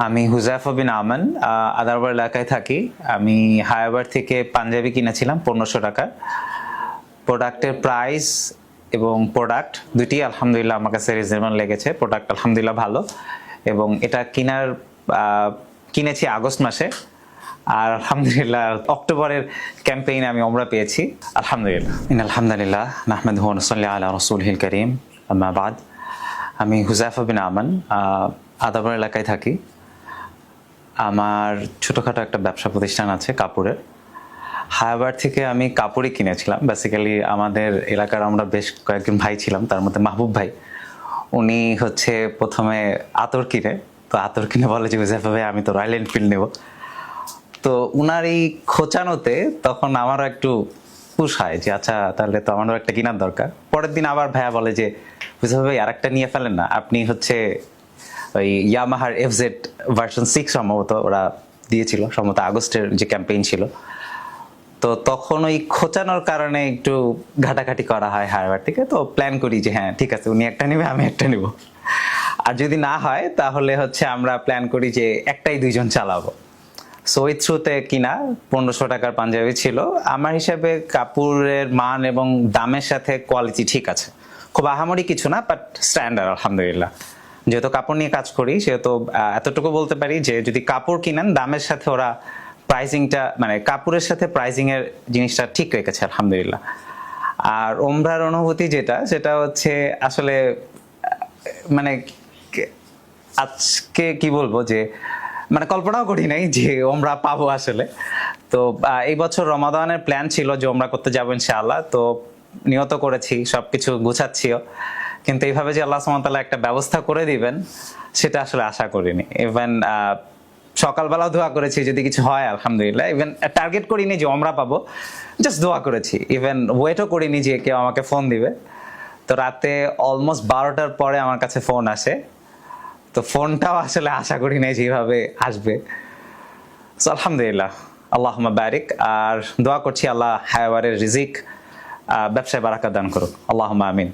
আমি হুজাইফা বিন আমান আদারবার এলাকায় থাকি। আমি হায়াবার থেকে পাঞ্জাবি কিনেছিলাম 1500 টাকার। প্রোডাক্টের প্রাইস এবং প্রোডাক্ট দুটি আলহামদুলিল্লাহ আমার কাছে রিজনেবল লেগেছে। প্রোডাক্ট আলহামদুলিল্লাহ ভালো, এবং এটা কিনেছি আগস্ট মাসে, আর আলহামদুলিল্লাহ অক্টোবরের ক্যাম্পেইনে আমি ওমরা পেয়েছি আলহামদুলিল্লাহ। আলহামদুলিল্লাহ নাহমাদুহু ওয়া নুসাল্লি আলা রাসূলিহিল কারীম, আম্মা বাদ। আমি হুজাইফা বিন আমান আদাবর এলাকায় থাকি। আমার ছোটোখাটো একটা ব্যবসা প্রতিষ্ঠান আছে কাপড়ের। হায়াবার থেকে আমি কাপড়ই কিনেছিলাম। বেসিক্যালি আমাদের এলাকার আমরা বেশ কয়েকজন ভাই ছিলাম, তার মধ্যে মাহবুব ভাই, উনি হচ্ছে প্রথমে আতর কিনে, তো আতর কিনে বলে যে হুজাইফা ভাই আমি তো রয়্যাল এনফিল্ড নেব। তো উনার এই খোঁচানোতে তখন আমারও একটু পুশ হয় যে আচ্ছা তাহলে তো আমারও একটা কেনার দরকার। পরের দিন আবার ভাইয়া বলে যে হুজাইফা ভাই আর একটা নিয়ে ফেলেন না, আপনি হচ্ছে ওই ইয়ামাহার এফজেড ভার্সন 6 সম্ভবত ওরা দিয়েছিল, সম্ভবত আগস্টের যে ক্যাম্পেইন ছিল। তো তখন ওই খোঁচানোর কারণে একটু ঘাটাঘাটি করা হয় হায়াবার থেকে। তো প্ল্যান করি যে হ্যাঁ ঠিক আছে, উনি একটা নেবে আমি একটা নেব, আর যদি না হয় তাহলে হচ্ছে আমরা প্ল্যান করি যে একটাই দুইজন চালাবো। সো ওই থ্রুতে কিনা 1500 টাকার পাঞ্জাবি ছিল। আমার হিসাবে কাপড়ের মান এবং দামের সাথে কোয়ালিটি ঠিক আছে, খুব আহামরি কিছু না, বাট স্ট্যান্ডার্ড আলহামদুলিল্লাহ। যেহেতু কাপড় নিয়ে কাজ করি সেহেতু এতটুকু বলতে পারি যে যদি কাপড় কিনেন দামের সাথে ওরা প্রাইসিংটা, মানে কাপড়ের সাথে প্রাইসিং এর জিনিসটা ঠিক রেখেছে আলহামদুলিল্লাহ। আর ওমরার অনুভূতি সেটা হচ্ছে আসলে মানে আজকে কি বলবো যে মানে কল্পনাও করি নাই যে ওমরা পাবো আসলে। তো এই বছর রমাদানের প্ল্যান ছিল যে ওমরা করতে যাবো ইনশাআল্লাহ, তো নিয়ত করেছি, সবকিছু গুছাচ্ছিও, কিন্তু এইভাবে যে আল্লাহ সুবহানাহু ওয়া তাআলা একটা ব্যবস্থা করে দিবেন সেটা আসলে আশা করিনি। ইভেন সকালবেলাও দোয়া করেছি যদি কিছু হয় আলহামদুলিল্লাহ। ইভেন টার্গেট করিনি যে ওমরা পাবো, জাস্ট দোয়া করেছি। ইভেন ওয়েটও করিনি যে কেউ আমাকে ফোন দিবে। তো রাতে অলমোস্ট 12টার পরে আমার কাছে ফোন আসে। তো ফোনটাও আসলে আশা করি নাই যেভাবে আসবে। সো আলহামদুলিল্লাহ, আল্লাহুম্মা বারিক। আর দোয়া করছি আল্লাহ হায়াবারের রিজিক ব্যবসায় বারাকা দান করুক, আল্লাহুম্মা আমিন।